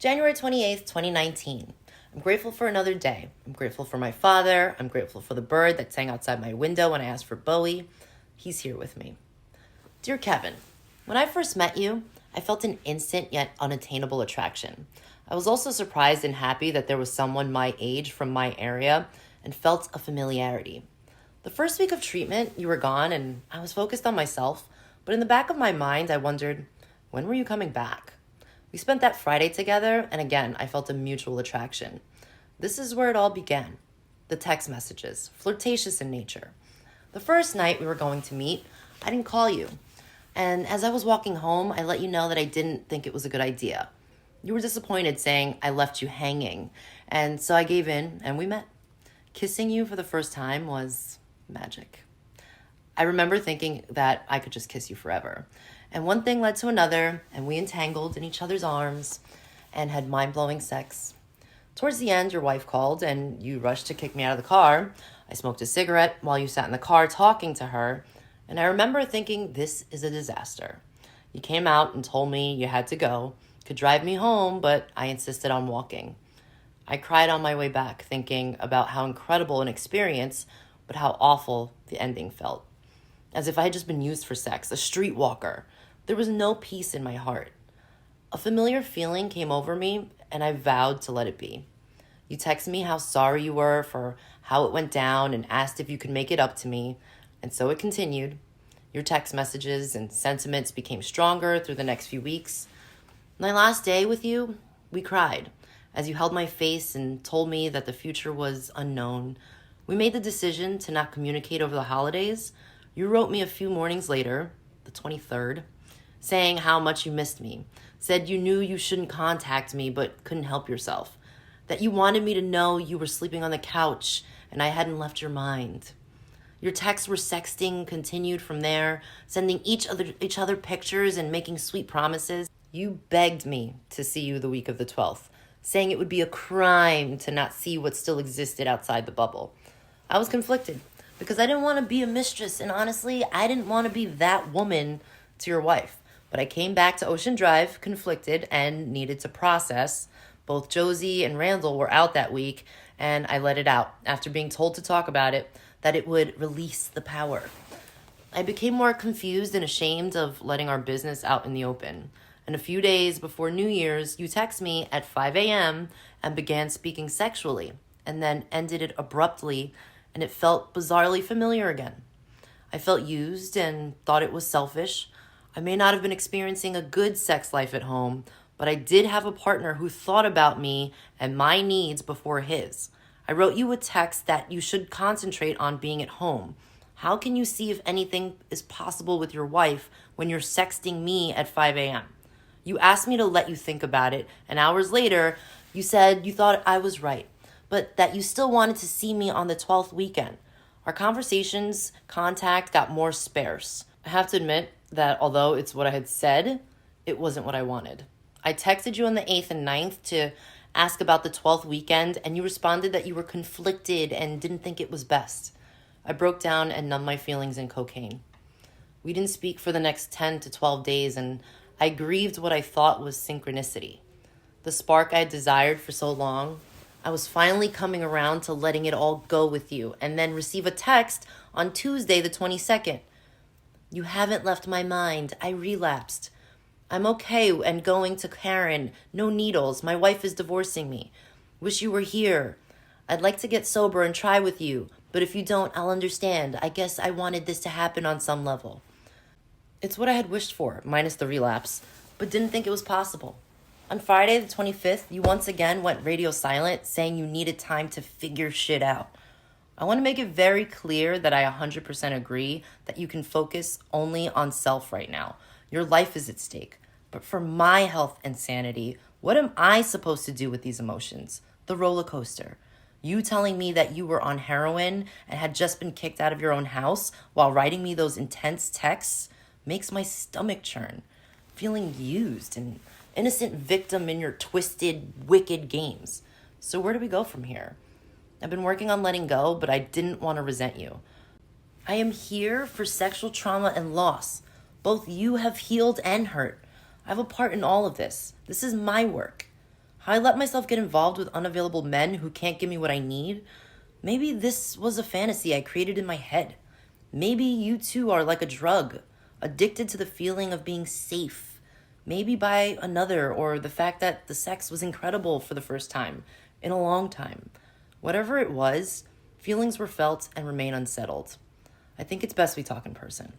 January 28th, 2019. I'm grateful for another day. I'm grateful for my father. I'm grateful for the bird that sang outside my window when I asked for Bowie. He's here with me. Dear Kevin, when I first met you, I felt an instant yet unattainable attraction. I was also surprised and happy that there was someone my age from my area and felt a familiarity. The first week of treatment, you were gone and I was focused on myself, but in the back of my mind, I wondered, when were you coming back? We spent that Friday together, and again, I felt a mutual attraction. This is where it all began. The text messages, flirtatious in nature. The first night we were going to meet, I didn't call you. And as I was walking home, I let you know that I didn't think it was a good idea. You were disappointed, saying I left you hanging. And so I gave in, and we met. Kissing you for the first time was magic. I remember thinking that I could just kiss you forever. And one thing led to another, and we entangled in each other's arms and had mind-blowing sex. Towards the end, your wife called, and you rushed to kick me out of the car. I smoked a cigarette while you sat in the car talking to her, and I remember thinking, this is a disaster. You came out and told me you had to go, could drive me home, but I insisted on walking. I cried on my way back, thinking about how incredible an experience, but how awful the ending felt. As if I had just been used for sex, a streetwalker. There was no peace in my heart. A familiar feeling came over me, and I vowed to let it be. You texted me how sorry you were for how it went down and asked if you could make it up to me, and so it continued. Your text messages and sentiments became stronger through the next few weeks. My last day with you, we cried as you held my face and told me that the future was unknown. We made the decision to not communicate over the holidays. You wrote me a few mornings later, the 23rd, saying how much you missed me, said you knew you shouldn't contact me but couldn't help yourself, that you wanted me to know you were sleeping on the couch and I hadn't left your mind. Your texts were sexting, continued from there, sending each other pictures and making sweet promises. You begged me to see you the week of the 12th, saying it would be a crime to not see what still existed outside the bubble. I was conflicted because I didn't want to be a mistress, and honestly, I didn't want to be that woman to your wife. But I came back to Ocean Drive, conflicted, and needed to process. Both Josie and Randall were out that week, and I let it out after being told to talk about it, that it would release the power. I became more confused and ashamed of letting our business out in the open. And a few days before New Year's, you text me at 5 a.m. and began speaking sexually, and then ended it abruptly, and it felt bizarrely familiar again. I felt used and thought it was selfish. I may not have been experiencing a good sex life at home, but I did have a partner who thought about me and my needs before his. I wrote you a text that you should concentrate on being at home. How can you see if anything is possible with your wife when you're sexting me at 5 a.m.? You asked me to let you think about it, and hours later, you said you thought I was right, but that you still wanted to see me on the 12th weekend. Our contact got more sparse. I have to admit that although it's what I had said, it wasn't what I wanted. I texted you on the 8th and 9th to ask about the 12th weekend, and you responded that you were conflicted and didn't think it was best. I broke down and numbed my feelings in cocaine. We didn't speak for the next 10 to 12 days, and I grieved what I thought was synchronicity. The spark I had desired for so long, I was finally coming around to letting it all go with you, and then receive a text on Tuesday the 22nd. You haven't left my mind. I relapsed. I'm okay and going to Karen. No needles. My wife is divorcing me. Wish you were here. I'd like to get sober and try with you, but if you don't, I'll understand. I guess I wanted this to happen on some level. It's what I had wished for, minus the relapse, but didn't think it was possible. On Friday the 25th, you once again went radio silent, saying you needed time to figure shit out. I want to make it very clear that I 100% agree that you can focus only on self right now. Your life is at stake. But for my health and sanity, what am I supposed to do with these emotions? The roller coaster. You telling me that you were on heroin and had just been kicked out of your own house while writing me those intense texts makes my stomach churn. Feeling used and innocent victim in your twisted, wicked games. So where do we go from here? I've been working on letting go, but I didn't want to resent you. I am here for sexual trauma and loss. Both you have healed and hurt. I have a part in all of this. This is my work. how I let myself get involved with unavailable men who can't give me what I need. Maybe this was a fantasy I created in my head. Maybe you too are like a drug, addicted to the feeling of being safe. Maybe by another, or the fact that the sex was incredible for the first time in a long time. Whatever it was, feelings were felt and remain unsettled. I think it's best we talk in person.